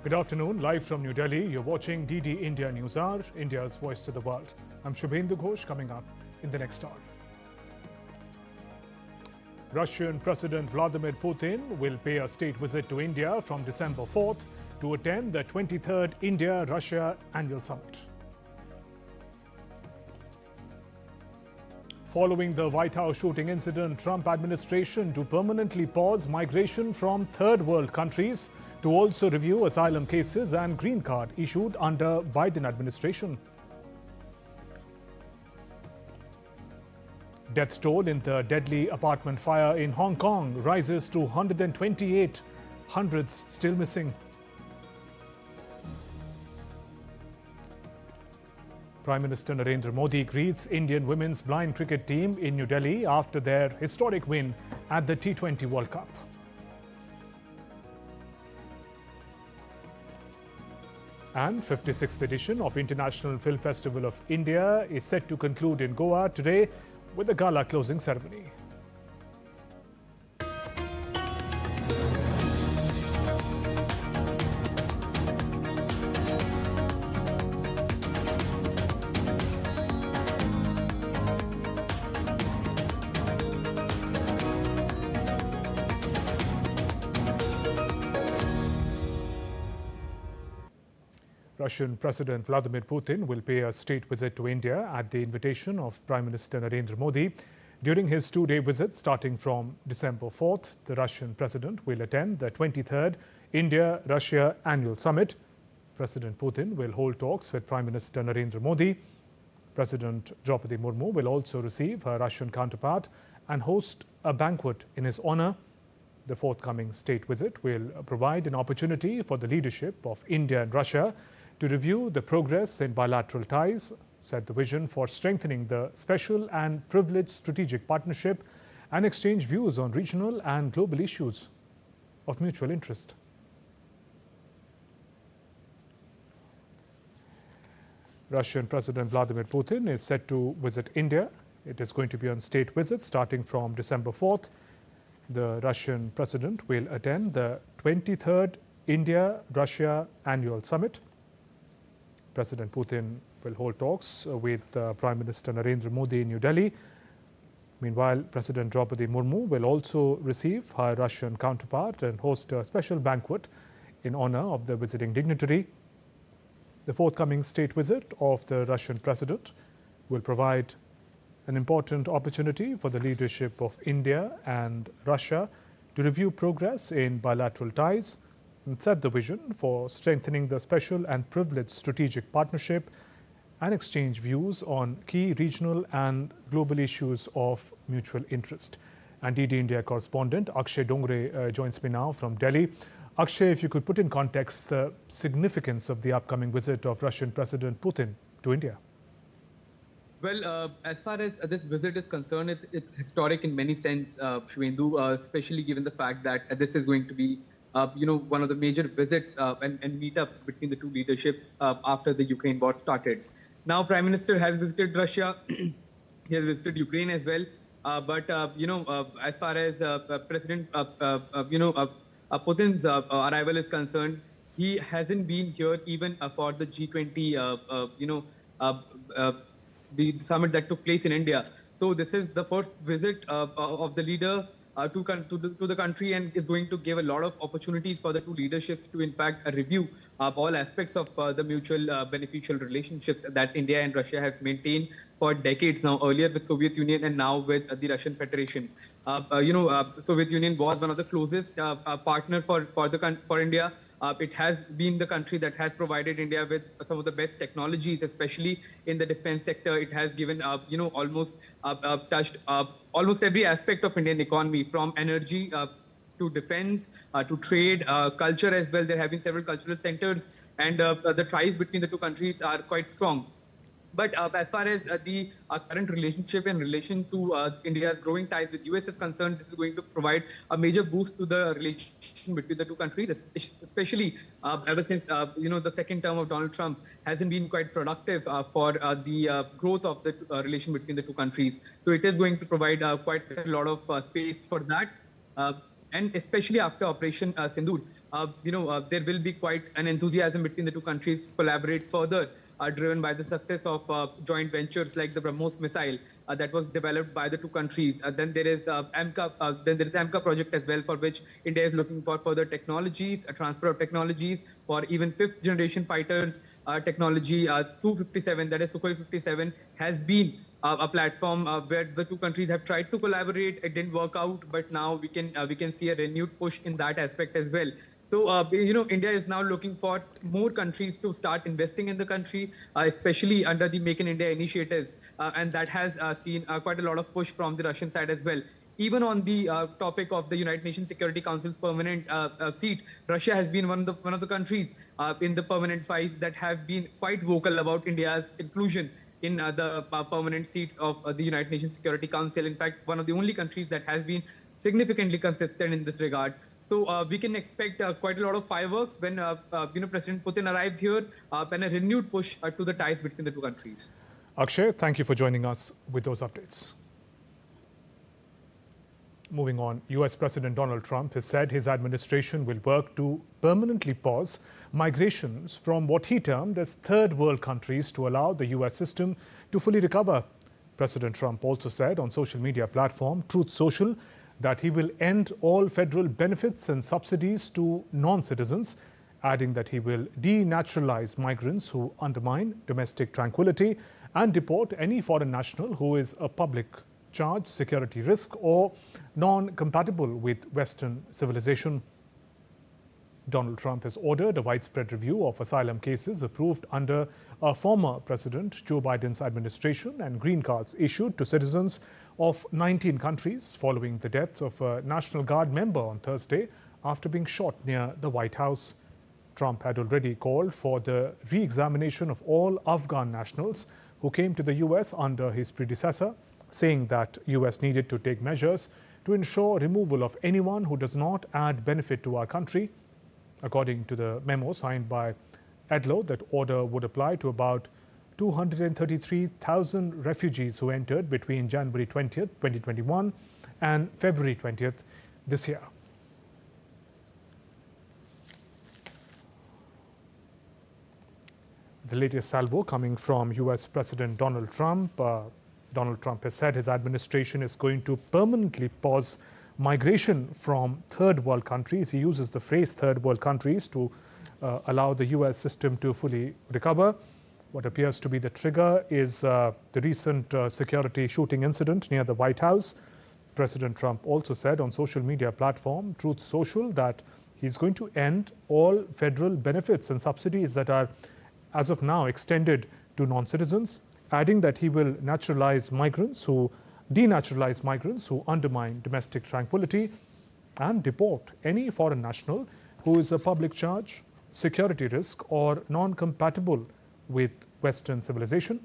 Good afternoon, live from New Delhi. You're watching DD India Newshour, India's voice to the world. I'm Shubhendu Ghosh, coming up in the next hour. Russian President Vladimir Putin will pay a state visit to India from December 4th to attend the 23rd India-Russia Annual Summit. Following the White House shooting incident, Trump administration to permanently pause migration from third world countries to also review asylum cases and green card issued under Biden administration. Death toll in the deadly apartment fire in Hong Kong rises to 128, hundreds still missing. Prime Minister Narendra Modi greets Indian women's blind cricket team in New Delhi after their historic win at the T20 World Cup. And 56th edition of International Film Festival of India is set to conclude in Goa today with a gala closing ceremony. Russian President Vladimir Putin will pay a state visit to India at the invitation of Prime Minister Narendra Modi. During his two-day visit starting from December 4th, the Russian President will attend the 23rd India-Russia Annual Summit. President Putin will hold talks with Prime Minister Narendra Modi. President Draupadi Murmu will also receive her Russian counterpart and host a banquet in his honor. The forthcoming state visit will provide an opportunity for the leadership of India and Russia to review the progress in bilateral ties, set the vision for strengthening the special and privileged strategic partnership, and exchange views on regional and global issues of mutual interest. Russian President Vladimir Putin is set to visit India. It is going to be on state visits starting from December 4th. The Russian President will attend the 23rd India-Russia Annual Summit. President Putin will hold talks with Prime Minister Narendra Modi in New Delhi. Meanwhile, President Draupadi Murmu will also receive her Russian counterpart and host a special banquet in honor of the visiting dignitary. The forthcoming state visit of the Russian President will provide an important opportunity for the leadership of India and Russia to review progress in bilateral ties and set the vision for strengthening the special and privileged strategic partnership and exchange views on key regional and global issues of mutual interest. And DD India correspondent Akshay Dongre joins me now from Delhi. Akshay, if you could put in context the significance of the upcoming visit of Russian President Putin to India. Well, as far as this visit is concerned, it's historic in many sense, Shubhendu, especially given the fact that this is going to be one of the major visits and meetups between the two leaderships after the Ukraine war started. Now, Prime Minister has visited Russia. He has visited Ukraine as well. But as far as President Putin's arrival is concerned, he hasn't been here even for the G20 the summit that took place in India. So this is the first visit of the leader to the country, and is going to give a lot of opportunities for the two leaderships to in fact review all aspects of the mutual beneficial relationships that India and Russia have maintained for decades now, earlier with Soviet Union and now with the Russian Federation. Soviet Union was one of the closest partner for India. It has been the country that has provided India with some of the best technologies, especially in the defense sector. It has given, almost touched almost every aspect of Indian economy, from energy to defense to trade, culture as well. There have been several cultural centers, and the ties between the two countries are quite strong. But as far as the current relationship in relation to India's growing ties with US is concerned, this is going to provide a major boost to the relation between the two countries, especially ever since the second term of Donald Trump hasn't been quite productive for the growth of the relation between the two countries. So it is going to provide quite a lot of space for that. And especially after Operation Sindoor, there will be quite an enthusiasm between the two countries to collaborate further, driven by the success of joint ventures like the BrahMos missile that was developed by the two countries. Then there is AMCA project as well, for which India is looking for further technologies, a transfer of technologies for even fifth generation fighters technology. Su-57, that is Sukhoi 57, has been a platform where the two countries have tried to collaborate. It didn't work out, but now we can see a renewed push in that aspect as well. So, India is now looking for more countries to start investing in the country, especially under the Make in India initiatives. And that has seen quite a lot of push from the Russian side as well. Even on the topic of the United Nations Security Council's permanent seat, Russia has been one of the countries in the permanent files that have been quite vocal about India's inclusion in the permanent seats of the United Nations Security Council. In fact, one of the only countries that has been significantly consistent in this regard. So we can expect quite a lot of fireworks when President Putin arrives here, and a renewed push to the ties between the two countries. Akshay, thank you for joining us with those updates. Moving on, US President Donald Trump has said his administration will work to permanently pause migrations from what he termed as third world countries to allow the US system to fully recover. President Trump also said on social media platform Truth Social that he will end all federal benefits and subsidies to non-citizens, adding that he will denaturalize migrants who undermine domestic tranquility and deport any foreign national who is a public charge, security risk, or non-compatible with Western civilization. Donald Trump has ordered a widespread review of asylum cases approved under former President Joe Biden's administration and green cards issued to citizens of 19 countries following the death of a National Guard member on Thursday after being shot near the White House. Trump had already called for the re-examination of all Afghan nationals who came to the US under his predecessor, saying that US needed to take measures to ensure removal of anyone who does not add benefit to our country. According to the memo signed by Edlow, that order would apply to about 233,000 refugees who entered between January 20th, 2021 and February 20th this year. The latest salvo coming from US President Donald Trump. Donald Trump has said his administration is going to permanently pause migration from third world countries. He uses the phrase third world countries to allow the US system to fully recover. What appears to be the trigger is the recent security shooting incident near the White House. President Trump also said on social media platform Truth Social that he's going to end all federal benefits and subsidies that are as of now extended to non-citizens, adding that he will denaturalize migrants who undermine domestic tranquility and deport any foreign national who is a public charge, security risk, or non-compatible with Western civilization.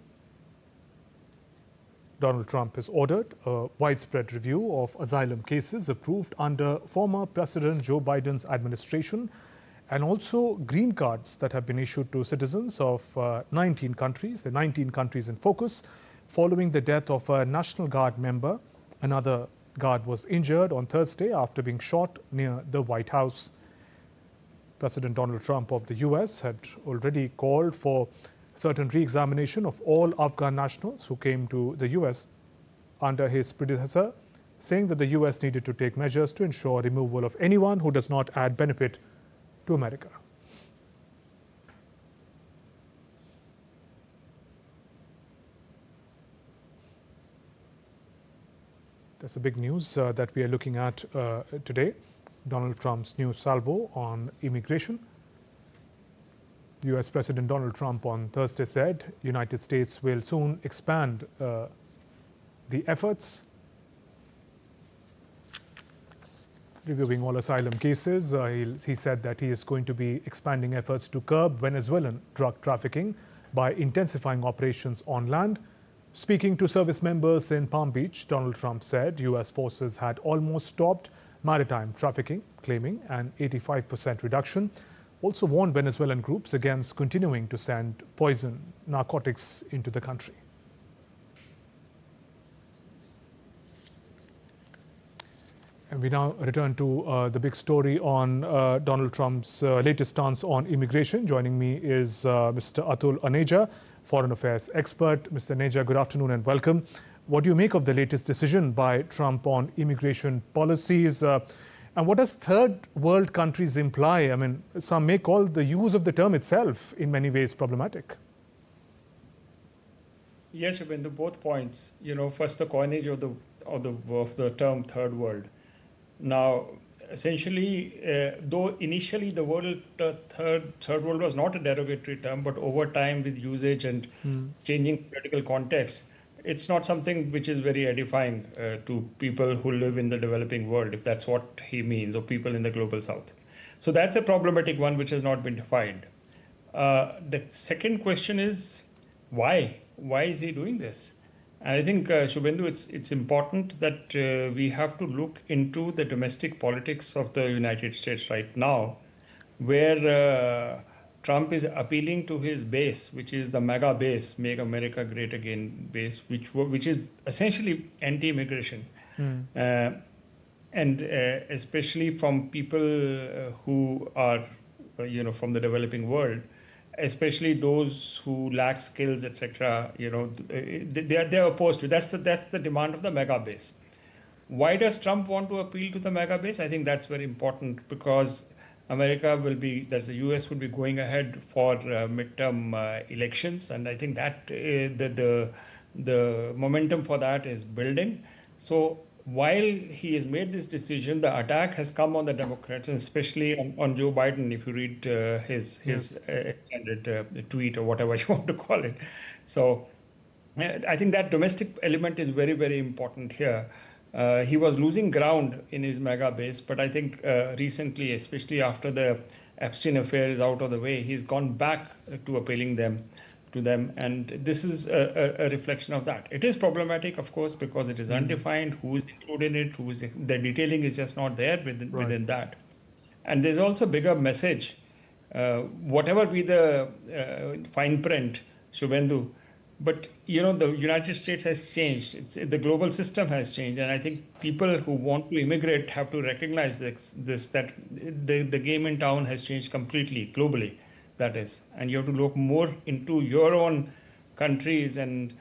Donald Trump has ordered a widespread review of asylum cases approved under former President Joe Biden's administration, and also green cards that have been issued to citizens of 19 countries, the 19 countries in focus, following the death of a National Guard member. Another guard was injured on Thursday after being shot near the White House. President Donald Trump of the US had already called for certain re-examination of all Afghan nationals who came to the US under his predecessor, saying that the US needed to take measures to ensure removal of anyone who does not add benefit to America. That's the big news that we are looking at today. Donald Trump's new salvo on immigration. US President Donald Trump on Thursday said United States will soon expand the efforts reviewing all asylum cases. He said that he is going to be expanding efforts to curb Venezuelan drug trafficking by intensifying operations on land. Speaking to service members in Palm Beach, Donald Trump said US forces had almost stopped maritime trafficking, claiming an 85% reduction. Also warned Venezuelan groups against continuing to send poison narcotics into the country. And we now return to the big story on Donald Trump's latest stance on immigration. Joining me is Mr. Atul Aneja, Foreign Affairs expert. Mr. Aneja, good afternoon and welcome. What do you make of the latest decision by Trump on immigration policies? And what does third world countries imply? I mean, some may call the use of the term itself in many ways problematic. Yes, Shubhendu, both points. First the coinage of the term third world. Now, essentially, though initially the third world was not a derogatory term, but over time with usage and changing political context, it's not something which is very edifying to people who live in the developing world, if that's what he means, or people in the global south. So that's a problematic one which has not been defined. The second question is, why? Why is he doing this? And I think, Shubhendu, it's important that we have to look into the domestic politics of the United States right now, where Trump is appealing to his base, which is the MAGA base, Make America Great Again base, which is essentially anti-immigration. And especially from people who are, from the developing world, especially those who lack skills, etc. They're opposed to. That's the demand of the mega base. Why does Trump want to appeal to the mega base? I think that's very important because the US will be going ahead for midterm elections, and I think that the momentum for that is building. So while he has made this decision, the attack has come on the Democrats, and especially on Joe Biden, if you read his extended tweet or whatever you want to call it. So I think that domestic element is very, very important here. He was losing ground in his mega base, but I think recently, especially after the Epstein affair is out of the way, he's gone back to appealing to them, and this is a reflection of that. It is problematic, of course, because it is undefined who is included in it, the detailing is just not there within that. And there's also a bigger message, whatever be the fine print, Shubhendu, but the United States has changed. The global system has changed, and I think people who want to immigrate have to recognize that the game in town has changed completely globally. That is, and you have to look more into your own countries and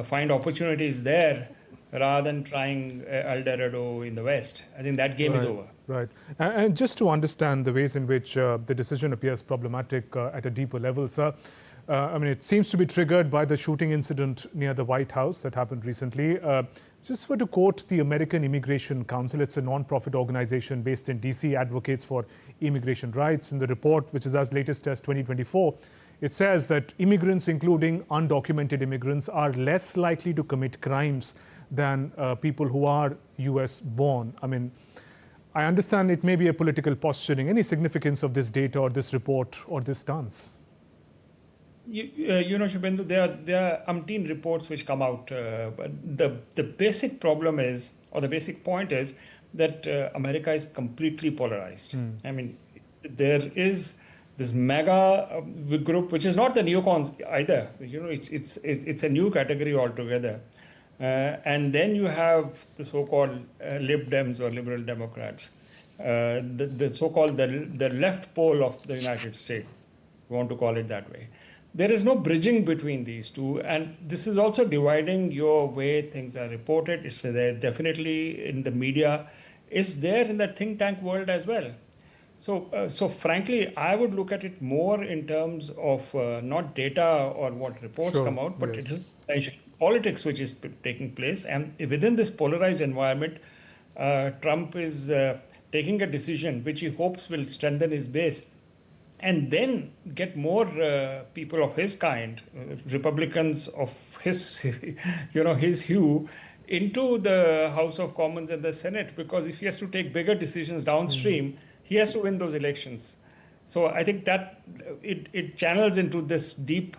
find opportunities there rather than trying El Dorado in the West. I think that game is over. Right. And just to understand the ways in which the decision appears problematic at a deeper level, sir, I mean, it seems to be triggered by the shooting incident near the White House that happened recently. Just to quote the American Immigration Council, it's a non-profit organization based in DC, advocates for immigration rights. In the report, which is as latest as 2024, it says that immigrants, including undocumented immigrants, are less likely to commit crimes than people who are US born. I mean, I understand it may be a political posturing. Any significance of this data or this report or this stance? Shubhendu, there are umpteen reports which come out. But the basic problem is, or the basic point is, that America is completely polarized. I mean, there is this mega group, which is not the neocons either. It's a new category altogether. And then you have the so-called Lib Dems or liberal Democrats, the so-called the left pole of the United States, if you want to call it that way. There is no bridging between these two, and this is also dividing your way things are reported. It's there definitely in the media. It's there in the think tank world as well. So frankly, I would look at it more in terms of not data or what reports come out, but it is essentially politics which is taking place. And within this polarized environment, Trump is taking a decision which he hopes will strengthen his base, and then get more people of his kind, Republicans of his hue, into the House of Commons and the Senate, because if he has to take bigger decisions downstream, he has to win those elections. So I think that it channels into this deep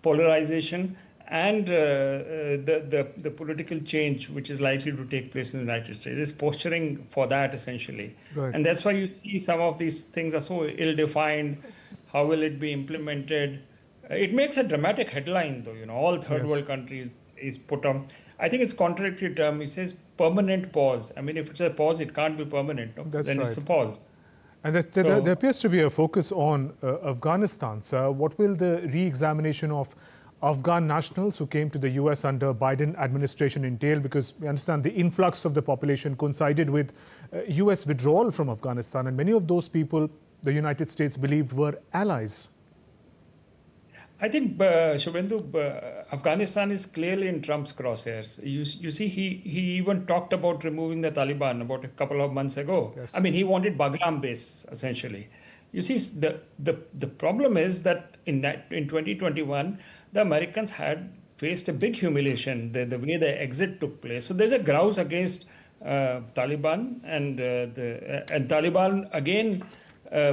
polarization and the political change which is likely to take place in the United States. It's posturing for that essentially. Right. And that's why you see some of these things are so ill-defined. How will it be implemented? It makes a dramatic headline though, all third world countries he's put on. I think it's contradictory term. He says permanent pause. I mean, if it's a pause, it can't be permanent. No? That's then right. it's a pause. And there appears to be a focus on Afghanistan. So what will the re-examination of Afghan nationals who came to the US under Biden administration entail? Because we understand the influx of the population coincided with US withdrawal from Afghanistan. And many of those people, the United States believed were allies. I think, Shubhendu, Afghanistan is clearly in Trump's crosshairs. You see, he even talked about removing the Taliban about a couple of months ago. Yes. I mean, he wanted Bagram base, essentially. You see, the problem is that in 2021, the Americans had faced a big humiliation, the way the exit took place. So there's a grouse against Taliban, and Taliban, again,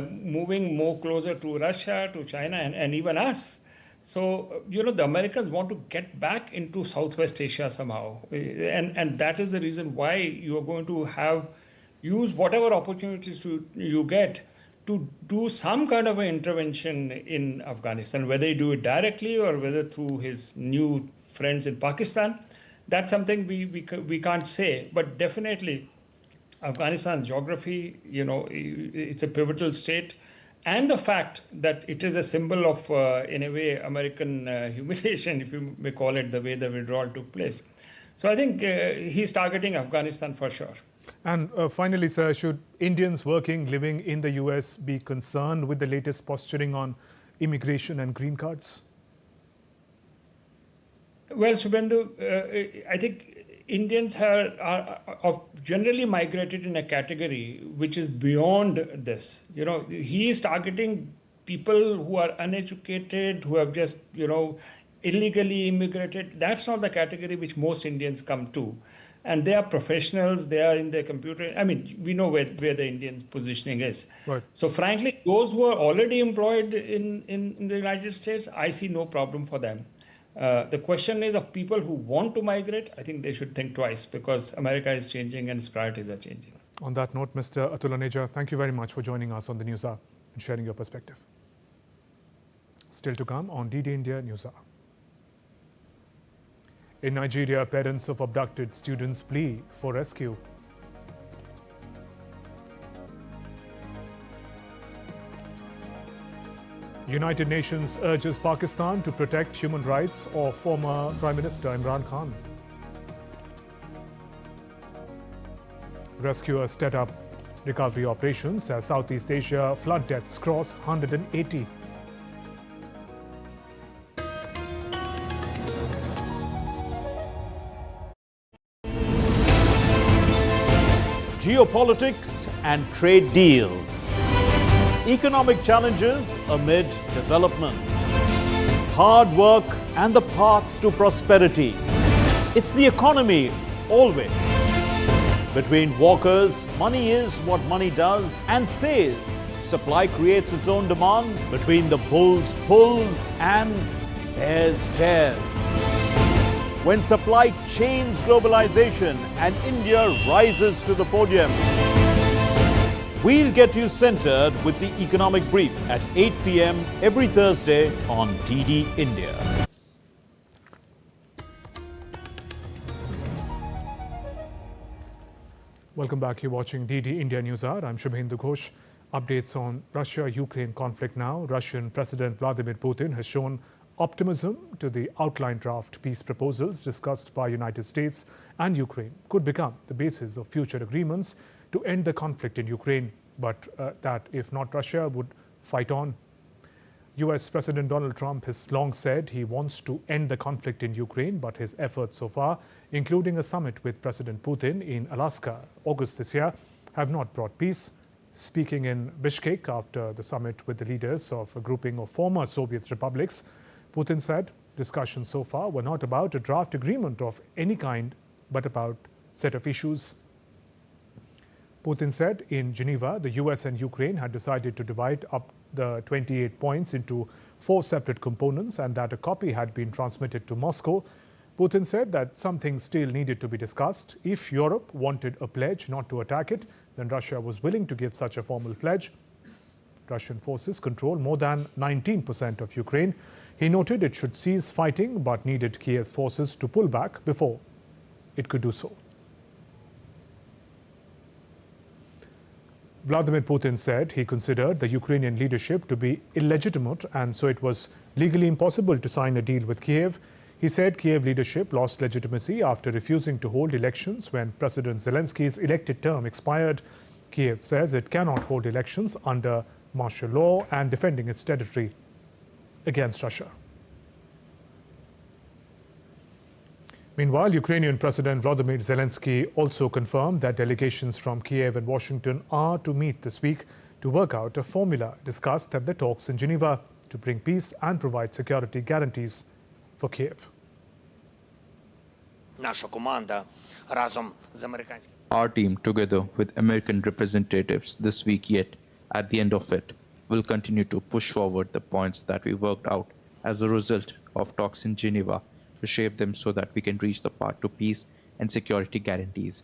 moving more closer to Russia, to China, and even us. So, the Americans want to get back into Southwest Asia somehow. And that is the reason why you are going to use whatever opportunities you get to do some kind of an intervention in Afghanistan, whether you do it directly or whether through his new friends in Pakistan. That's something we can't say. But definitely, Afghanistan's geography, it's a pivotal state. And the fact that it is a symbol of, in a way, American humiliation, if you may call it, the way the withdrawal took place. So I think he's targeting Afghanistan for sure. And finally, sir, should Indians living in the US be concerned with the latest posturing on immigration and green cards? Well, Shubhendu, I think Indians are generally migrated in a category which is beyond this. He is targeting people who are uneducated, who have just, illegally immigrated. That's not the category which most Indians come to. And they are professionals, they are in their computer. I mean, we know where the Indian positioning is. Right. So frankly, those who are already employed in the United States, I see no problem for them. The question is of people who want to migrate. I think they should think twice because America is changing and its priorities are changing. On that note, Mr. Atul Aneja, thank you very much for joining us on the News Hour and sharing your perspective. Still to come on DD India News Hour. In Nigeria, parents of abducted students plea for rescue. United Nations urges Pakistan to protect human rights of former Prime Minister Imran Khan. Rescuers set up recovery operations as Southeast Asia flood deaths cross 180. Geopolitics and trade deals. Economic challenges amid development. Hard work and the path to prosperity. It's the economy, always. Between walkers, money is what money does and says. Supply creates its own demand. Between the bulls pulls and bears tears. When supply chains globalization and India rises to the podium. We'll get you centered with the Economic Brief at 8 p.m. every Thursday on DD India. Welcome back. You're watching DD India News Hour. I'm Shubhendu Ghosh. Updates on Russia-Ukraine conflict now. Russian President Vladimir Putin has shown optimism to the outline draft peace proposals discussed by United States and Ukraine could become the basis of future agreements to end the conflict in Ukraine, but that if not Russia would fight on. US President Donald Trump has long said he wants to end the conflict in Ukraine, but his efforts so far, including a summit with President Putin in Alaska August this year, have not brought peace. Speaking in Bishkek after the summit with the leaders of a grouping of former Soviet republics, Putin said discussions so far were not about a draft agreement of any kind, but about a set of issues. Putin said in Geneva, the US and Ukraine had decided to divide up the 28 points into 4 separate components and that a copy had been transmitted to Moscow. Putin said that something still needed to be discussed. If Europe wanted a pledge not to attack it, then Russia was willing to give such a formal pledge. Russian forces control more than 19% of Ukraine. He noted it should cease fighting but needed Kiev's forces to pull back before it could do so. Vladimir Putin said he considered the Ukrainian leadership to be illegitimate, and so it was legally impossible to sign a deal with Kiev. He said Kiev leadership lost legitimacy after refusing to hold elections when President Zelenskyy's elected term expired. Kiev says it cannot hold elections under martial law and defending its territory against Russia. Meanwhile, Ukrainian President Volodymyr Zelenskyy also confirmed that delegations from Kiev and Washington are to meet this week to work out a formula discussed at the talks in Geneva to bring peace and provide security guarantees for Kiev. Our team, together with American representatives this week, yet at the end of it, will continue to push forward the points that we worked out as a result of talks in Geneva to shape them so that we can reach the path to peace and security guarantees.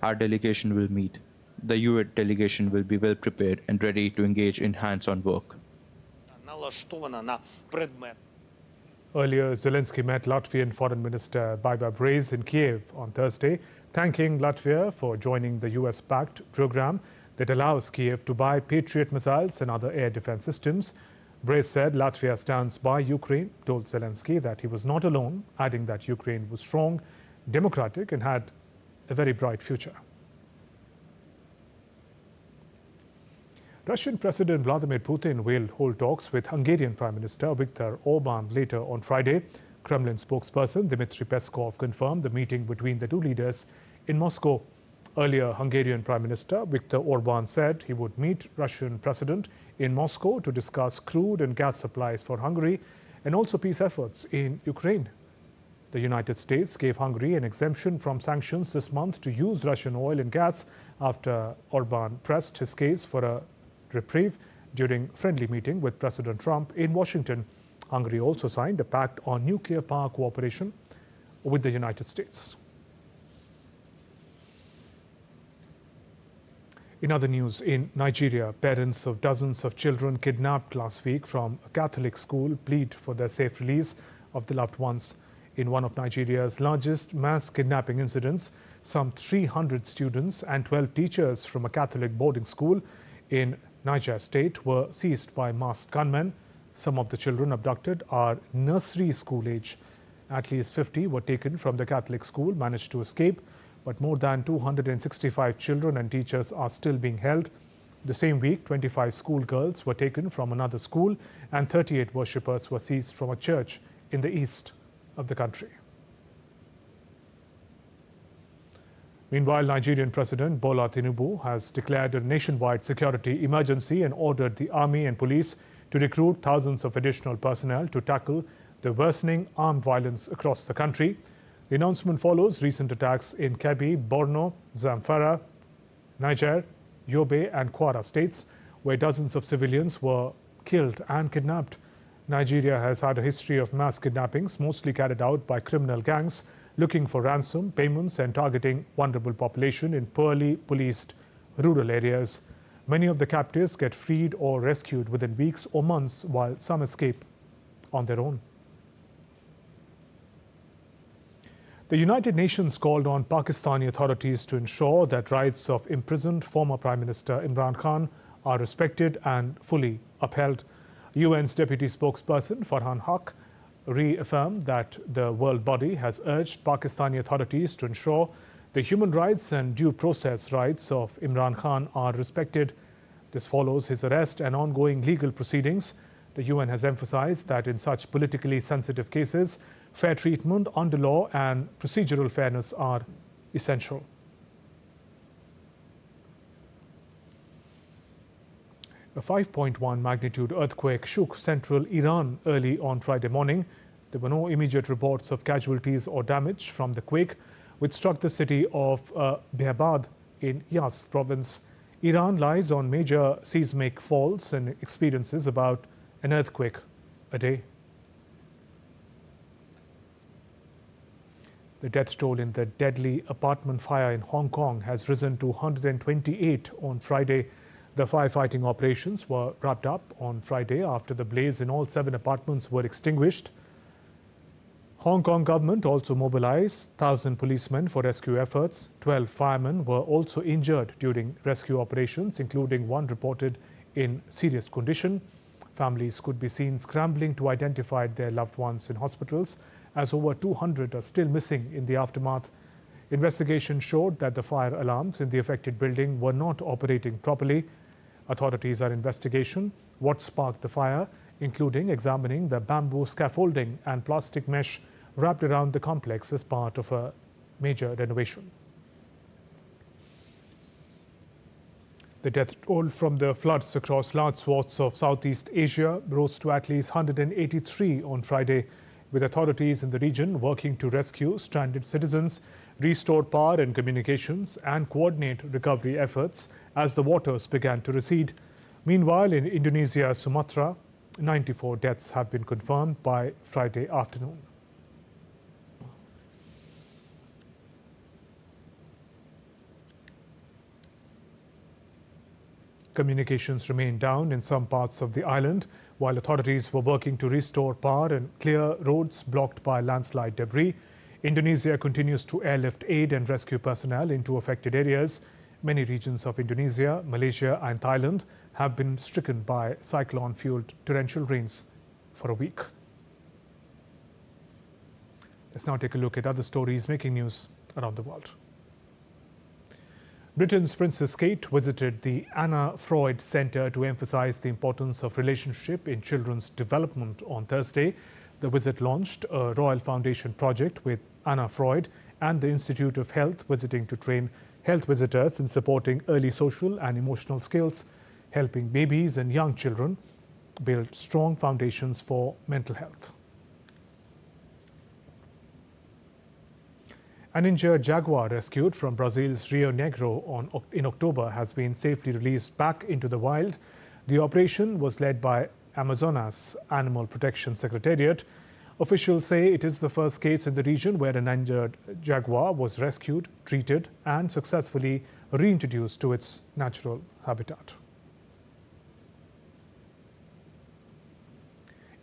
Our delegation will meet. The UN delegation will be well prepared and ready to engage in hands-on work. Earlier, Zelenskyy met Latvian Foreign Minister Baiba Braze in Kiev on Thursday, thanking Latvia for joining the US-backed program that allows Kiev to buy Patriot missiles and other air defense systems. Braze said Latvia stands by Ukraine, told Zelenskyy that he was not alone, adding that Ukraine was strong, democratic and had a very bright future. Russian President Vladimir Putin will hold talks with Hungarian Prime Minister Viktor Orban later on Friday. Kremlin spokesperson Dmitry Peskov confirmed the meeting between the two leaders in Moscow. Earlier, Hungarian Prime Minister Viktor Orban said he would meet Russian President in Moscow to discuss crude and gas supplies for Hungary and also peace efforts in Ukraine. The United States gave Hungary an exemption from sanctions this month to use Russian oil and gas after Orban pressed his case for a reprieve during friendly meeting with President Trump in Washington. Hungary also signed a pact on nuclear power cooperation with the United States. In other news, in Nigeria, parents of dozens of children kidnapped last week from a Catholic school plead for their safe release of the loved ones. In one of Nigeria's largest mass kidnapping incidents, some 300 students and 12 teachers from a Catholic boarding school in Niger State were seized by masked gunmen. Some of the children abducted are nursery school age. At least 50 were taken from the Catholic school, managed to escape, but more than 265 children and teachers are still being held. The same week, 25 schoolgirls were taken from another school and 38 worshippers were seized from a church in the east of the country. Meanwhile, Nigerian President Bola Tinubu has declared a nationwide security emergency and ordered the army and police to recruit thousands of additional personnel to tackle the worsening armed violence across the country. The announcement follows recent attacks in Kebbi, Borno, Zamfara, Niger, Yobe and Kwara states, where dozens of civilians were killed and kidnapped. Nigeria has had a history of mass kidnappings, mostly carried out by criminal gangs, looking for ransom payments and targeting vulnerable population in poorly policed rural areas. Many of the captives get freed or rescued within weeks or months, while some escape on their own. The United Nations called on Pakistani authorities to ensure that rights of imprisoned former Prime Minister Imran Khan are respected and fully upheld. UN's deputy spokesperson Farhan Haq reaffirmed that the world body has urged Pakistani authorities to ensure the human rights and due process rights of Imran Khan are respected. This follows his arrest and ongoing legal proceedings. The UN has emphasized that in such politically sensitive cases, fair treatment under law and procedural fairness are essential. A 5.1 magnitude earthquake shook central Iran early on Friday morning. There were no immediate reports of casualties or damage from the quake, which struck the city of Behrabad in Yazd province. Iran lies on major seismic faults and experiences about an earthquake a day. The death toll in the deadly apartment fire in Hong Kong has risen to 128 on Friday. The firefighting operations were wrapped up on Friday after the blaze in all 7 apartments were extinguished. Hong Kong government also mobilized 1,000 policemen for rescue efforts. 12 firemen were also injured during rescue operations, including one reported in serious condition. Families could be seen scrambling to identify their loved ones in hospitals, as over 200 are still missing in the aftermath. Investigation showed that the fire alarms in the affected building were not operating properly. Authorities are investigating what sparked the fire, including examining the bamboo scaffolding and plastic mesh wrapped around the complex as part of a major renovation. The death toll from the floods across large swaths of Southeast Asia rose to at least 183 on Friday, with authorities in the region working to rescue stranded citizens, restore power and communications, and coordinate recovery efforts as the waters began to recede. Meanwhile, in Indonesia, Sumatra, 94 deaths have been confirmed by Friday afternoon. Communications remain down in some parts of the island, while authorities were working to restore power and clear roads blocked by landslide debris. Indonesia continues to airlift aid and rescue personnel into affected areas. Many regions of Indonesia, Malaysia and Thailand have been stricken by cyclone-fueled torrential rains for a week. Let's now take a look at other stories making news around the world. Britain's Princess Kate visited the Anna Freud Centre to emphasize the importance of relationship in children's development on Thursday. The visit launched a Royal Foundation project with Anna Freud and the Institute of Health visiting to train health visitors in supporting early social and emotional skills, helping babies and young children build strong foundations for mental health. An injured jaguar rescued from Brazil's Rio Negro in October has been safely released back into the wild. The operation was led by Amazonas Animal Protection Secretariat. Officials say it is the first case in the region where an injured jaguar was rescued, treated, and successfully reintroduced to its natural habitat.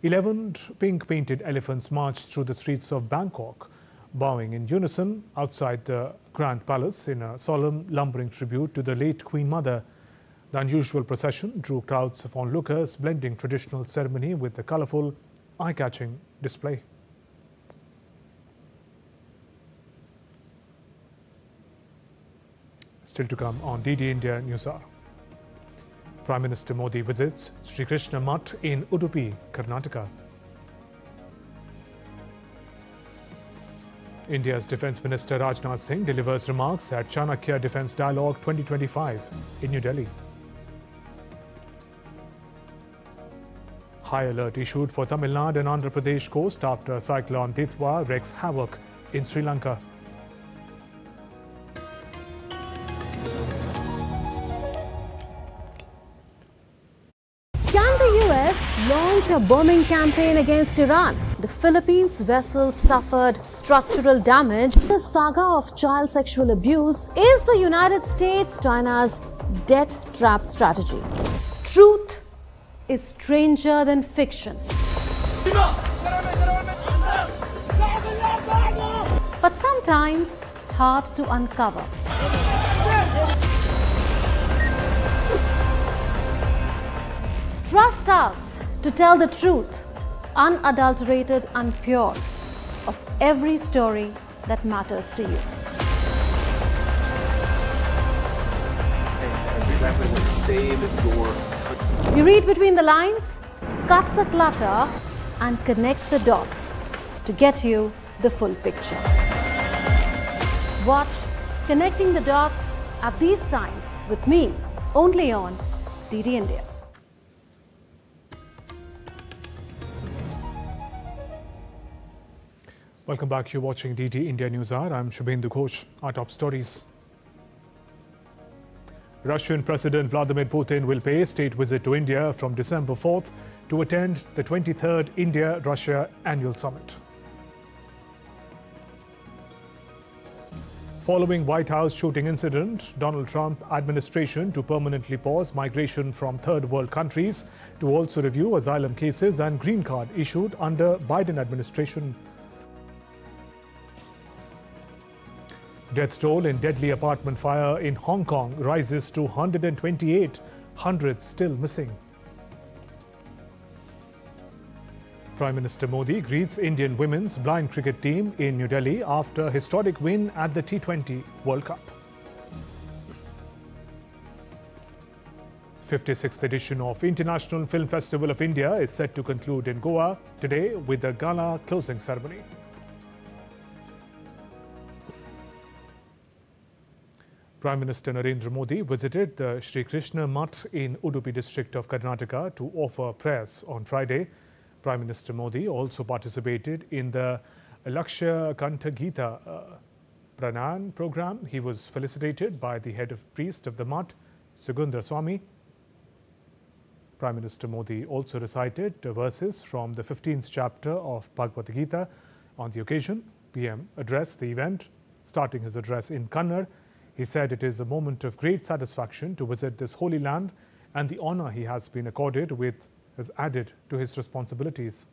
11 pink-painted elephants marched through the streets of Bangkok, bowing in unison outside the Grand Palace in a solemn, lumbering tribute to the late Queen Mother. The unusual procession drew crowds of onlookers, blending traditional ceremony with the colourful, eye-catching display. Still to come on DD India Newshour. Prime Minister Modi visits Sri Krishna Mutt in Udupi, Karnataka. India's Defence Minister Rajnath Singh delivers remarks at Chanakya Defence Dialogue 2025 in New Delhi. High alert issued for Tamil Nadu and Andhra Pradesh coast after cyclone Ditwa wreaks havoc in Sri Lanka. Can the US launch a bombing campaign against Iran? The Philippines vessel suffered structural damage. The saga of child sexual abuse is the United States China's debt trap strategy. Truth is stranger than fiction. But sometimes hard to uncover. Trust us to tell the truth, unadulterated and pure, of every story that matters to you. You read between the lines, cut the clutter, and connect the dots to get you the full picture. Watch Connecting the Dots at these times with me, only on DD India. Welcome back. You're watching DD India Newshour. I'm Shubhendu Ghosh. Our top stories. Russian President Vladimir Putin will pay a state visit to India from December 4th to attend the 23rd India-Russia Annual Summit. Following White House shooting incident, Donald Trump administration to permanently pause migration from third world countries, to also review asylum cases and green card issued under Biden administration. Death toll in deadly apartment fire in Hong Kong rises to 128, hundreds still missing. Prime Minister Modi greets Indian women's blind cricket team in New Delhi after historic win at the T20 World Cup. 56th edition of International Film Festival of India is set to conclude in Goa today with a gala closing ceremony. Prime Minister Narendra Modi visited the Sri Krishna Mutt in Udupi district of Karnataka to offer prayers on Friday. Prime Minister Modi also participated in the Lakshya Kantha Gita Pranan program. He was felicitated by the head of priest of the Mutt, Sugundra Swami. Prime Minister Modi also recited verses from the 15th chapter of Bhagavad Gita. On the occasion, PM addressed the event. Starting his address in Kannada, he said it is a moment of great satisfaction to visit this holy land, and the honor he has been accorded with has added to his responsibilities.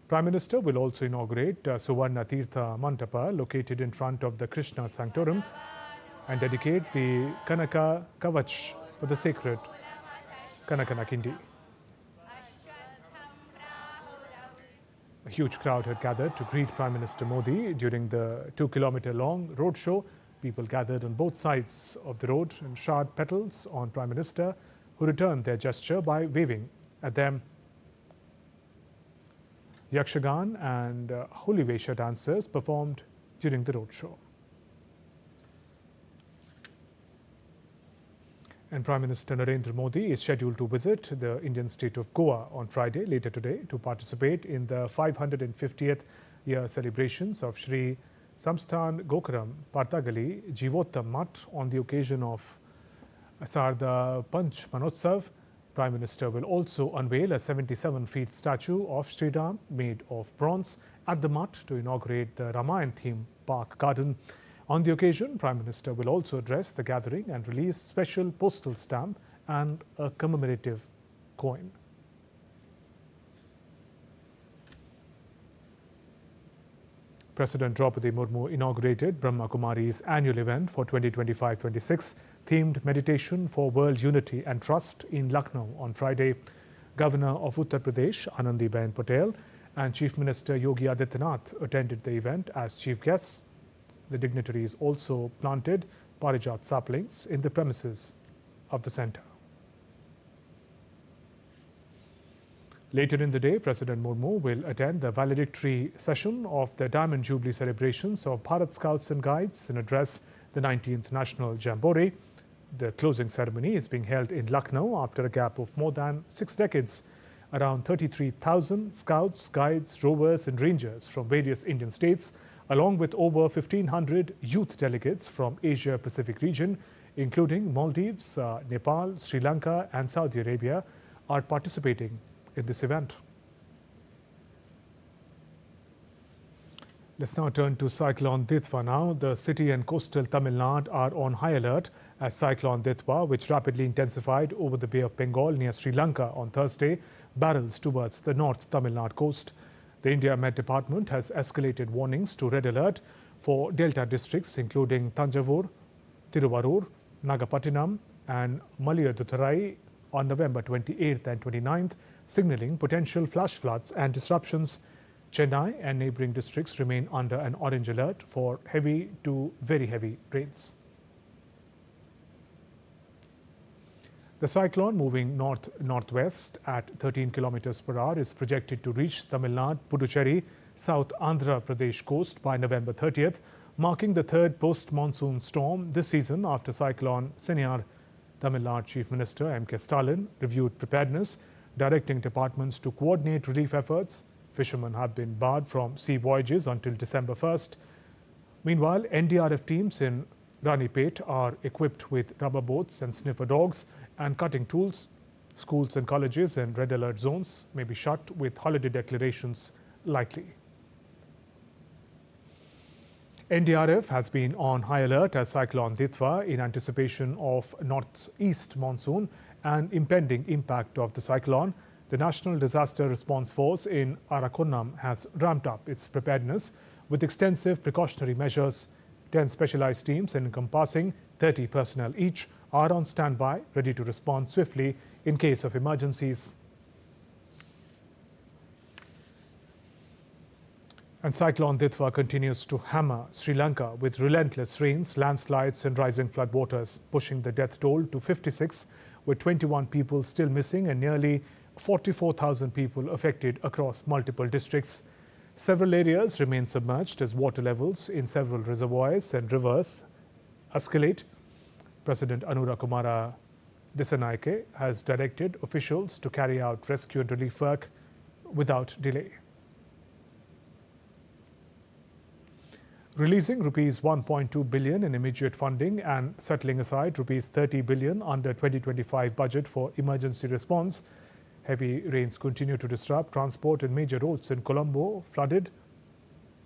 Prime Minister will also inaugurate Suvarna Tirtha Mantapa located in front of the Krishna Sanctorum and dedicate the Kanaka Kavach for the sacred Kanakanakindi. A huge crowd had gathered to greet Prime Minister Modi during the 2-kilometer-long roadshow. People gathered on both sides of the road and showered petals on Prime Minister, who returned their gesture by waving at them. Yakshagan and Holy Vesha dancers performed during the roadshow. And Prime Minister Narendra Modi is scheduled to visit the Indian state of Goa on Friday, later today, to participate in the 550th year celebrations of Sri Samsthan Gokaram Parthagali Jivottam Mutt on the occasion of Sarda Panch Manotsav. Prime Minister will also unveil a 77-feet statue of Sri Ram made of bronze at the Mutt to inaugurate the Ramayan theme park garden. On the occasion, Prime Minister will also address the gathering and release special postal stamp and a commemorative coin. President Draupadi Murmu inaugurated Brahma Kumari's annual event for 2025-26, themed Meditation for World Unity and Trust in Lucknow on Friday. Governor of Uttar Pradesh, Anandiben Patel, and Chief Minister Yogi Adityanath attended the event as chief guests. The dignitaries also planted Parijat saplings in the premises of the centre. Later in the day, President Murmu will attend the valedictory session of the Diamond Jubilee celebrations of Bharat Scouts and Guides and address the 19th National Jamboree. The closing ceremony is being held in Lucknow after a gap of more than 6 decades. Around 33,000 scouts, guides, rovers and rangers from various Indian states, along with over 1,500 youth delegates from Asia-Pacific region, including Maldives, Nepal, Sri Lanka and Saudi Arabia, are participating in this event. Let's now turn to Cyclone Ditwa now. The city and coastal Tamil Nadu are on high alert as Cyclone Ditwa, which rapidly intensified over the Bay of Bengal near Sri Lanka on Thursday, barrels towards the North Tamil Nadu coast. The India Met Department has escalated warnings to red alert for Delta districts including Tanjavur, Tiruvarur, Nagapattinam and Malayaduthurai on November 28th and 29th, signalling potential flash floods and disruptions. Chennai and neighbouring districts remain under an orange alert for heavy to very heavy rains. The cyclone, moving north-northwest at 13 kilometers per hour, is projected to reach Tamil Nadu, Puducherry, South Andhra Pradesh coast by November 30th, marking the third post-monsoon storm this season after Cyclone Senior. Tamil Nadu Chief Minister M.K. Stalin reviewed preparedness, directing departments to coordinate relief efforts. Fishermen have been barred from sea voyages until December 1st. Meanwhile, NDRF teams in Ranipet are equipped with rubber boats and sniffer dogs and cutting tools. Schools and colleges in red alert zones may be shut with holiday declarations likely. NDRF has been on high alert as Cyclone Ditwa in anticipation of northeast monsoon and impending impact of the cyclone. The National Disaster Response Force in Arakonam has ramped up its preparedness with extensive precautionary measures. 10 specialized teams encompassing 30 personnel each are on standby, ready to respond swiftly in case of emergencies. And Cyclone Ditwa continues to hammer Sri Lanka with relentless rains, landslides and rising floodwaters, pushing the death toll to 56, with 21 people still missing and nearly 44,000 people affected across multiple districts. Several areas remain submerged as water levels in several reservoirs and rivers escalate. President Anura Kumara Dissanayake has directed officials to carry out rescue and relief work without delay. Releasing rupees 1.2 billion in immediate funding and settling aside rupees 30 billion under 2025 budget for emergency response. Heavy rains continue to disrupt transport and major roads in Colombo flooded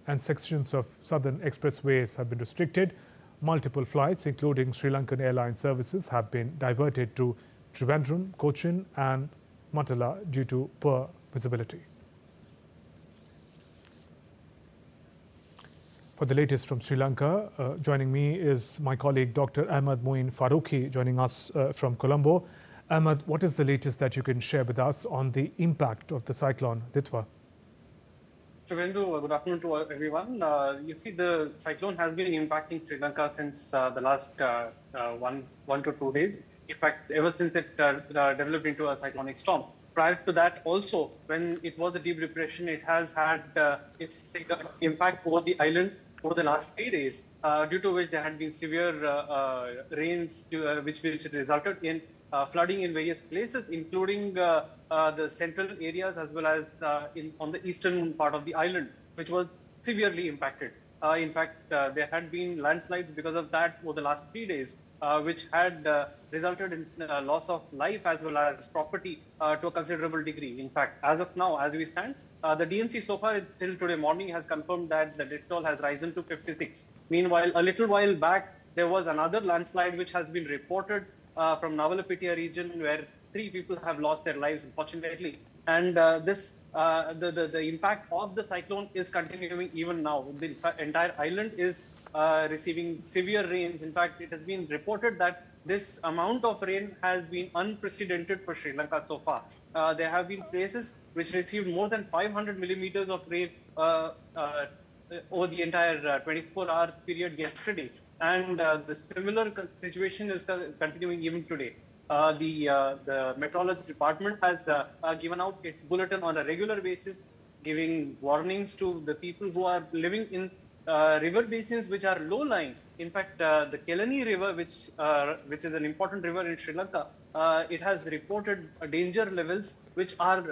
and sections of southern expressways have been restricted. Multiple flights, including Sri Lankan airline services, have been diverted to Trivandrum, Cochin and Matala due to poor visibility. For the latest from Sri Lanka, joining me is my colleague Dr. Ahmed Moin Faruqi, joining us from Colombo. Ahmed, what is the latest that you can share with us on the impact of the cyclone Ditwa? Shivendu, good afternoon to everyone. You see, the cyclone has been impacting Sri Lanka since the last 1 to 2 days. In fact, ever since it developed into a cyclonic storm. Prior to that, also, when it was a deep depression, it has had its impact over the island over the last 3 days, due to which there had been severe rains, which resulted in flooding in various places, including the central areas as well as on the eastern part of the island, which was severely impacted. In fact, there had been landslides because of that over the last 3 days, which had resulted in loss of life as well as property to a considerable degree. In fact, as of now, as we stand, the DMC so far till today morning has confirmed that the death toll has risen to 56. Meanwhile, a little while back, there was another landslide which has been reported from Navalapitiya region where 3 people have lost their lives, unfortunately. And the impact of the cyclone is continuing even now. The entire island is receiving severe rains. In fact, it has been reported that this amount of rain has been unprecedented for Sri Lanka so far. There have been places which received more than 500 millimeters of rain over the entire 24 hours period yesterday. And the similar situation is continuing even today. The meteorology department has given out its bulletin on a regular basis, giving warnings to the people who are living in river basins which are low-lying. In fact, the Kelani River, which is an important river in Sri Lanka, it has reported danger levels which are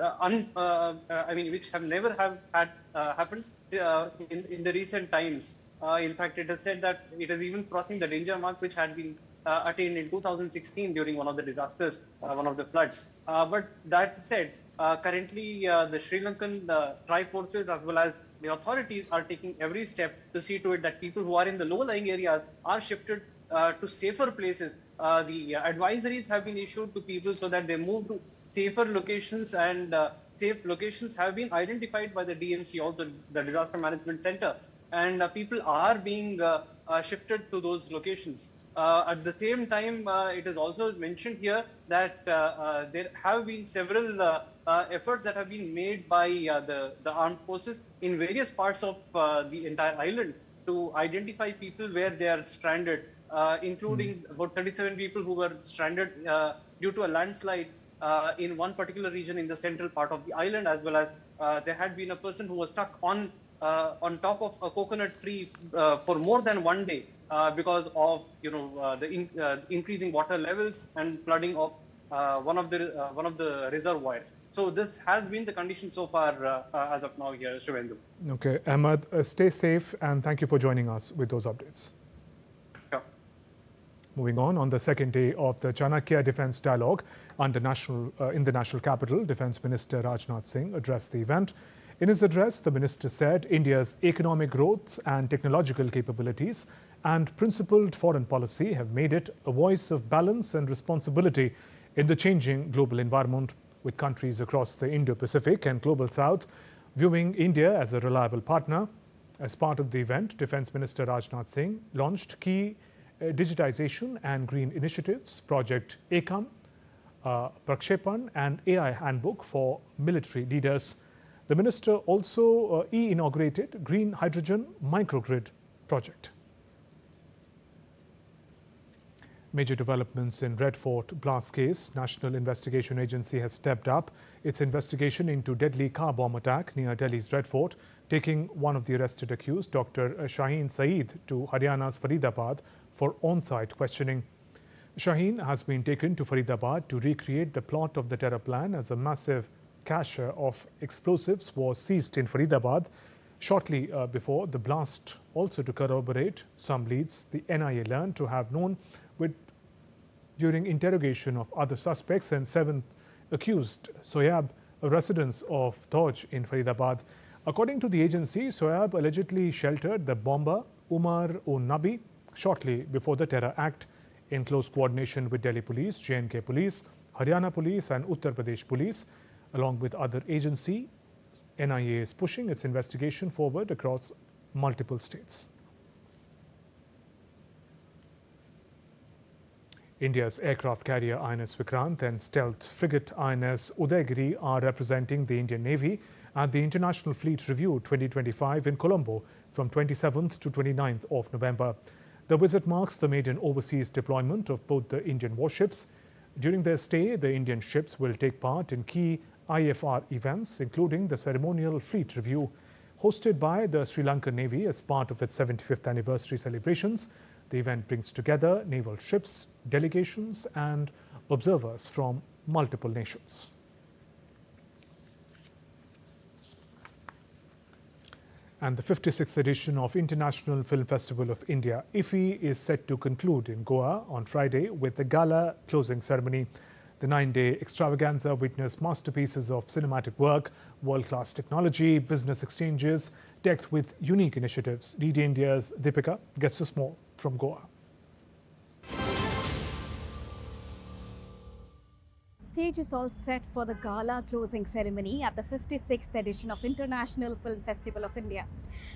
which have never happened in the recent times. In fact, it has said that it is even crossing the danger mark which had been attained in 2016 during one of the disasters, one of the floods. But that said, currently the Sri Lankan tri-forces as well as the authorities are taking every step to see to it that people who are in the low-lying areas are shifted to safer places. The advisories have been issued to people so that they move to safer locations, and safe locations have been identified by the DMC, also the Disaster Management Center. And people are being shifted to those locations. At the same time, it is also mentioned here that there have been several efforts that have been made by the armed forces in various parts of the entire island to identify people where they are stranded, including about 37 people who were stranded due to a landslide in one particular region in the central part of the island, as well as there had been a person who was stuck on top of a coconut tree for more than 1 day because of the increasing water levels and flooding of one of the reservoirs. So this has been the condition so far as of now here, Shivendu. Okay, Ahmed, stay safe and thank you for joining us with those updates. Sure. Moving on the second day of the Chanakya Defence Dialogue in the national capital, Defence Minister Rajnath Singh addressed the event. In his address, the minister said India's economic growth and technological capabilities and principled foreign policy have made it a voice of balance and responsibility in the changing global environment, with countries across the Indo-Pacific and Global South viewing India as a reliable partner. As part of the event, Defence Minister Rajnath Singh launched key digitization and green initiatives, Project Ekam, Prakshepan and AI Handbook for military leaders. The minister also inaugurated Green Hydrogen Microgrid project. Major developments in Red Fort blast case. National Investigation Agency has stepped up its investigation into deadly car bomb attack near Delhi's Red Fort, taking one of the arrested accused, Dr. Shaheen Saeed, to Haryana's Faridabad for on-site questioning. Shaheen has been taken to Faridabad to recreate the plot of the terror plan, as a massive cache of explosives was seized in Faridabad shortly before the blast. Also, to corroborate some leads the NIA learned to have known during interrogation of other suspects and seventh accused, Soyab, a resident of Doj in Faridabad. According to the agency, Soyab allegedly sheltered the bomber Umar-ul-Nabi shortly before the terror act. In close coordination with Delhi Police, J&K Police, Haryana Police and Uttar Pradesh Police, along with other agencies, NIA is pushing its investigation forward across multiple states. India's aircraft carrier INS Vikrant and stealth frigate INS Udaygiri are representing the Indian Navy at the International Fleet Review 2025 in Colombo from 27th to 29th of November. The visit marks the maiden overseas deployment of both the Indian warships. During their stay, the Indian ships will take part in key IFFI events, including the ceremonial fleet review hosted by the Sri Lankan Navy as part of its 75th anniversary celebrations. The event brings together naval ships, delegations and observers from multiple nations. And the 56th edition of International Film Festival of India, IFFI, is set to conclude in Goa on Friday with the Gala closing ceremony. The 9-day extravaganza witnessed masterpieces of cinematic work, world-class technology, business exchanges, decked with unique initiatives. DD India's Deepika gets us more from Goa. Stage is all set for the gala closing ceremony at the 56th edition of International Film Festival of India.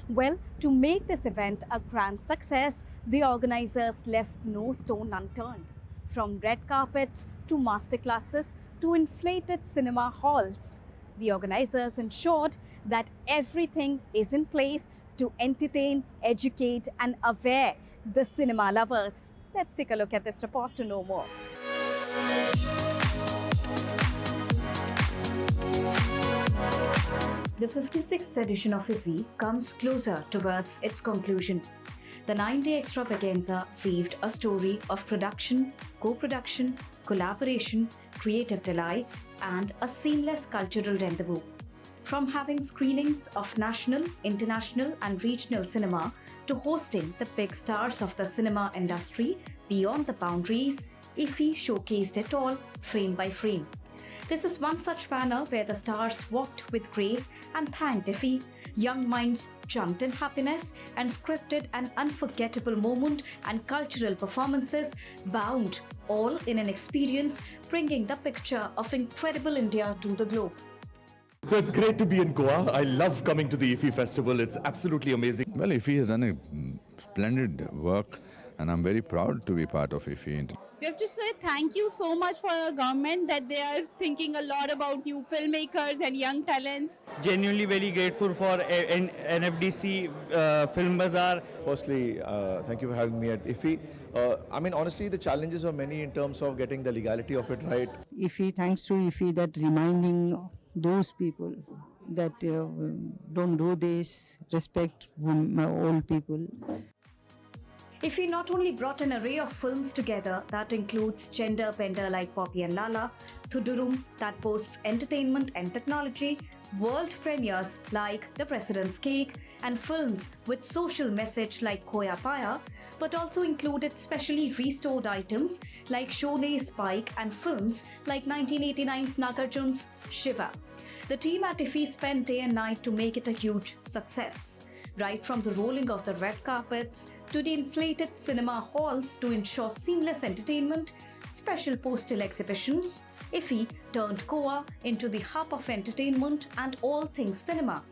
Well, to make this event a grand success, the organizers left no stone unturned. From red carpets to masterclasses to inflated cinema halls, the organizers ensured that everything is in place to entertain, educate and aware the cinema lovers. Let's take a look at this report to know more. The 56th edition of IFFI comes closer towards its conclusion. The 9-day extravaganza weaved a story of production, co-production, collaboration, creative delight, and a seamless cultural rendezvous. From having screenings of national, international, and regional cinema to hosting the big stars of the cinema industry beyond the boundaries, IFFI showcased it all frame by frame. This is one such banner where the stars walked with grace and thanked IFFI. Young minds jumped in happiness and scripted an unforgettable moment, and cultural performances bound, all in an experience bringing the picture of incredible India to the globe. So it's great to be in Goa. I love coming to the IFFI festival. It's absolutely amazing. Well, IFFI has done a splendid work and I'm very proud to be part of IFFI. We have to say thank you so much for our government that they are thinking a lot about new filmmakers and young talents. Genuinely very grateful for NFDC Film Bazaar. Firstly, thank you for having me at IFFI. I mean, honestly, the challenges are many in terms of getting the legality of it right. IFFI, thanks to IFFI, that reminding those people that don't do this, respect old people. IFFI not only brought an array of films together that includes gender bender like Poppy and Lala, Thudurum that boasts entertainment and technology, world premieres like The President's Cake, and films with social message like Khoya Paya, but also included specially restored items like Shonay's Bike and films like 1989's Nagarjun's Shiva. The team at IFFI spent day and night to make it a huge success. Right from the rolling of the red carpets to the inflated cinema halls to ensure seamless entertainment, special postal exhibitions, IFFI turned Goa into the hub of entertainment and all things cinema.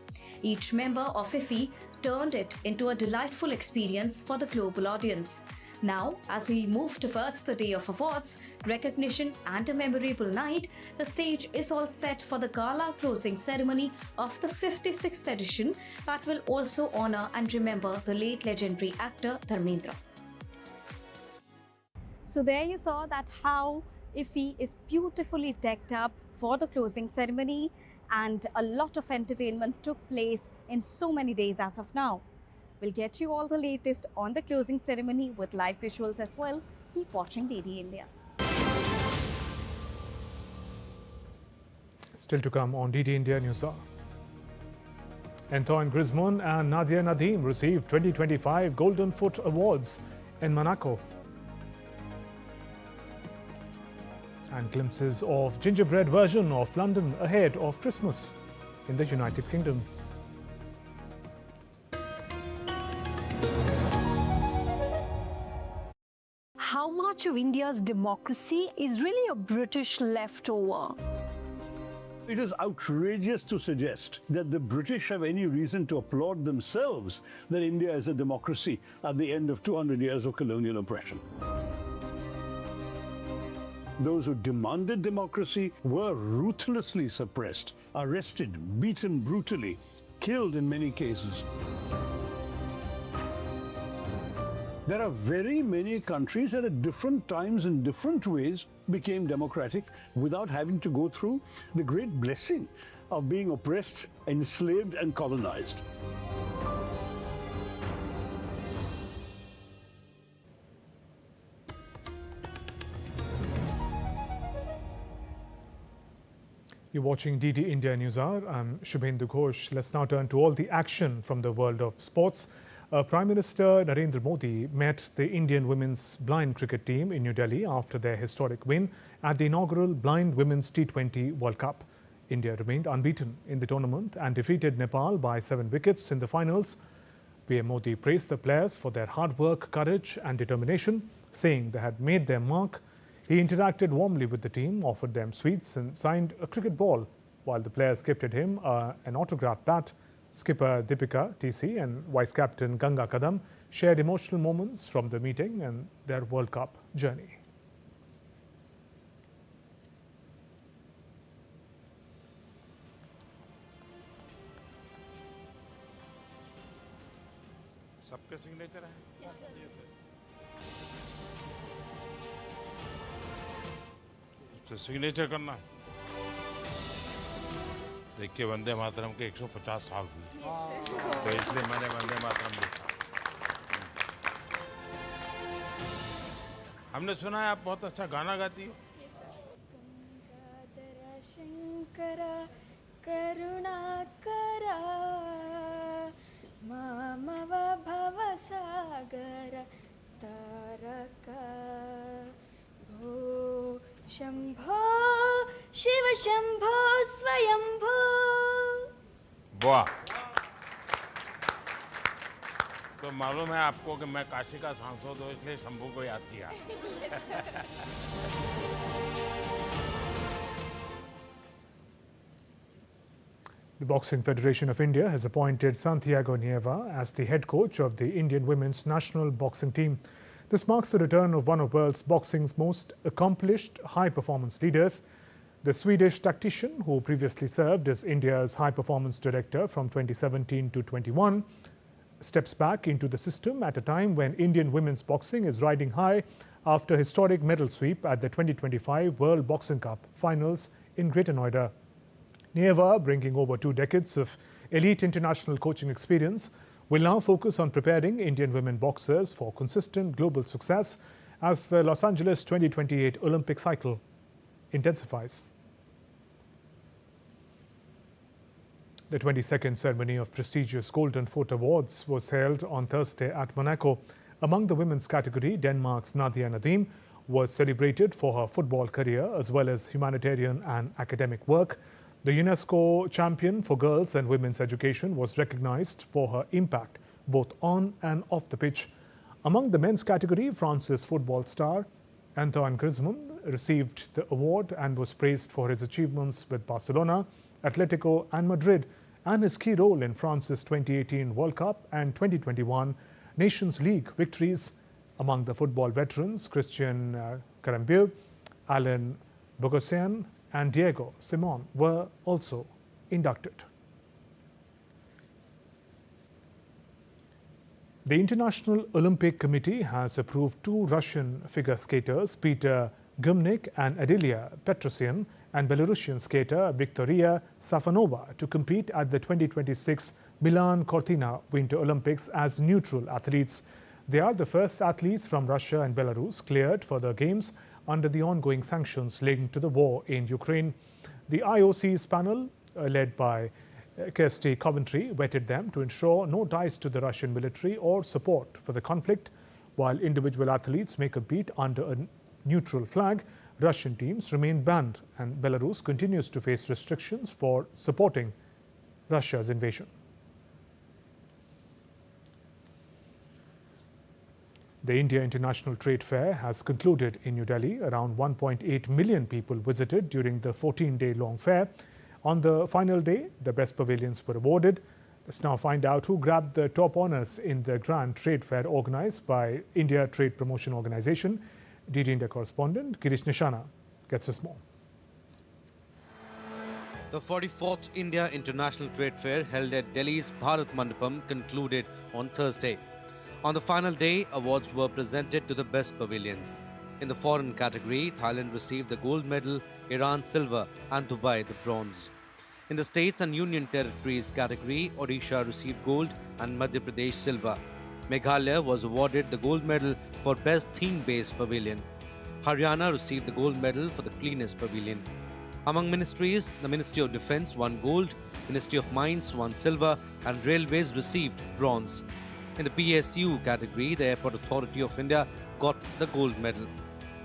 Each member of IFFI turned it into a delightful experience for the global audience. Now, as we move towards the day of awards, recognition and a memorable night, the stage is all set for the gala closing ceremony of the 56th edition that will also honor and remember the late legendary actor Dharmendra. So there you saw that how IFFI is beautifully decked up for the closing ceremony, and a lot of entertainment took place in so many days as of now. We'll get you all the latest on the closing ceremony with live visuals as well. Keep watching DD India. Still to come on DD India Newshour. Antoine Griezmann and Nadia Nadim received 2025 Golden Foot Awards in Monaco. And glimpses of gingerbread version of London ahead of Christmas in the United Kingdom. How much of India's democracy is really a British leftover? It is outrageous to suggest that the British have any reason to applaud themselves that India is a democracy at the end of 200 years of colonial oppression. Those who demanded democracy were ruthlessly suppressed, arrested, beaten brutally, killed in many cases. There are very many countries that at different times in different ways became democratic without having to go through the great blessing of being oppressed, enslaved, and colonized. You're watching DD India Newshour. I'm Shubhendu Ghosh. Let's now turn to all the action from the world of sports. Prime Minister Narendra Modi met the Indian women's blind cricket team in New Delhi after their historic win at the inaugural Blind Women's T20 World Cup. India remained unbeaten in the tournament and defeated Nepal by 7 wickets in the finals. PM Modi praised the players for their hard work, courage and determination, saying they had made their mark. He interacted warmly with the team, offered them sweets and signed a cricket ball, while the players gifted him an autographed bat. Skipper Deepika TC and Vice Captain Ganga Kadam shared emotional moments from the meeting and their World Cup journey. सबके signature है? Yes, sir. तो signature करना है। देखिए वंदे मातरम के 150 साल हुए, तो इसलिए मैंने वंदे मातरम लिखा। हमने सुना है आप बहुत अच्छा गाना गाती हो। शंकरा करुणाकरा मामव भवसागर तारका भो शंभो शिव शंभो स्वयंभो। वाह! तो मालूम है आपको कि मैं काशी का सांसद हूँ, इसलिए शंभू को याद किया। The Boxing Federation of India has appointed Santiago Nieva as the head coach of the Indian women's national boxing team. This marks the return of one of world's boxing's most accomplished high-performance leaders. The Swedish tactician, who previously served as India's high-performance director from 2017 to 21, steps back into the system at a time when Indian women's boxing is riding high after historic medal sweep at the 2025 World Boxing Cup finals in Greater Noida. Nieva, bringing over 2 decades of elite international coaching experience, will now focus on preparing Indian women boxers for consistent global success as the Los Angeles 2028 Olympic cycle intensifies. The 22nd ceremony of prestigious Golden Foot Awards was held on Thursday at Monaco. Among the women's category, Denmark's Nadia Nadim was celebrated for her football career as well as humanitarian and academic work. The UNESCO champion for girls and women's education was recognized for her impact both on and off the pitch. Among the men's category, France's football star Antoine Griezmann received the award and was praised for his achievements with Barcelona, Atletico and Madrid, and his key role in France's 2018 World Cup and 2021 Nations League victories. Among the football veterans, Christian Carambieu, Alain Bogossian and Diego Simon were also inducted. The International Olympic Committee has approved two Russian figure skaters, Peter Gumnik and Adilia Petrosyan, and Belarusian skater Victoria Safonova to compete at the 2026 Milan Cortina Winter Olympics as neutral athletes. They are the first athletes from Russia and Belarus cleared for the Games under the ongoing sanctions linked to the war in Ukraine. The IOC's panel, led by Kirsty Coventry, vetted them to ensure no ties to the Russian military or support for the conflict. While individual athletes may compete under a neutral flag, Russian teams remain banned and Belarus continues to face restrictions for supporting Russia's invasion. The India International Trade Fair has concluded in New Delhi. Around 1.8 million people visited during the 14-day-long fair. On the final day, the best pavilions were awarded. Let's now find out who grabbed the top honours in the Grand Trade Fair organised by India Trade Promotion Organisation. DD India correspondent Girish Nishana gets us more. The 44th India International Trade Fair held at Delhi's Bharat Mandapam concluded on Thursday. On the final day, awards were presented to the best pavilions. In the foreign category, Thailand received the gold medal, Iran silver and Dubai the bronze. In the states and union territories category, Odisha received gold and Madhya Pradesh silver. Meghalaya was awarded the gold medal for best theme-based pavilion. Haryana received the gold medal for the cleanest pavilion. Among ministries, the Ministry of Defence won gold, Ministry of Mines won silver and Railways received bronze. In the PSU category, the Airport Authority of India got the gold medal.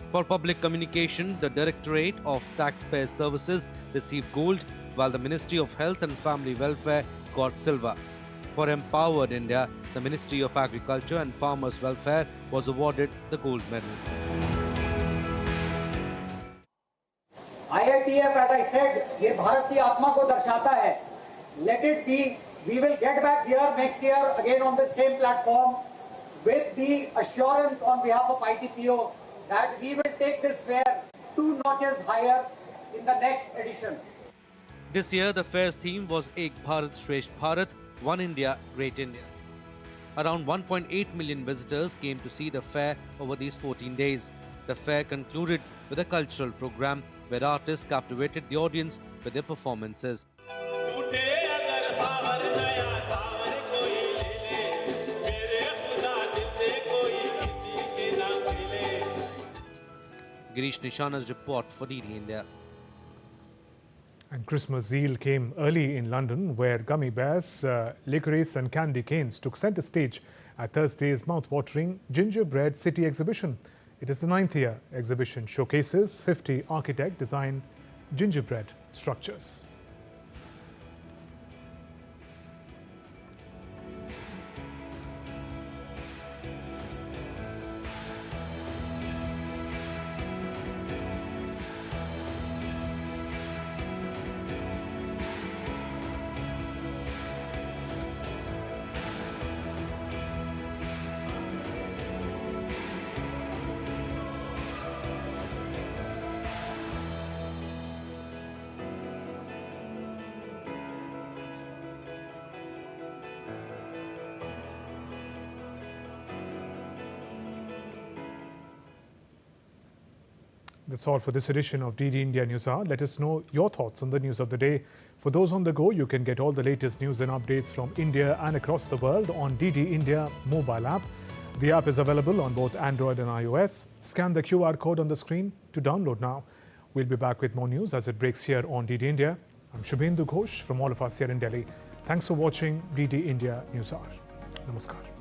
For public communication, the Directorate of Taxpayer Services received gold, while the Ministry of Health and Family Welfare got silver. For Empowered India, the Ministry of Agriculture and Farmers Welfare was awarded the gold medal. IITF, as I said, ये भारत की आत्मा को दर्शाता है. Let it be. We will get back here next year again on the same platform with the assurance on behalf of ITPO that we will take this fair 2 notches higher in the next edition. This year, the fair's theme was Ek Bharat Shresth Bharat, One India, Great India. Around 1.8 million visitors came to see the fair over these 14 days. The fair concluded with a cultural program where artists captivated the audience with their performances. Girish Nishana's report for DD India. And Christmas zeal came early in London, where gummy bears, licorice and candy canes took centre stage at Thursday's mouth-watering Gingerbread City exhibition. It is the 9th year exhibition showcases 50 architect-designed gingerbread structures. That's all for this edition of DD India Newshour. Let us know your thoughts on the news of the day. For those on the go, you can get all the latest news and updates from India and across the world on DD India mobile app. The app is available on both Android and iOS. Scan the QR code on the screen to download now. We'll be back with more news as it breaks here on DD India. I'm Shubhendu Ghosh from all of us here in Delhi. Thanks for watching DD India Newshour. Namaskar.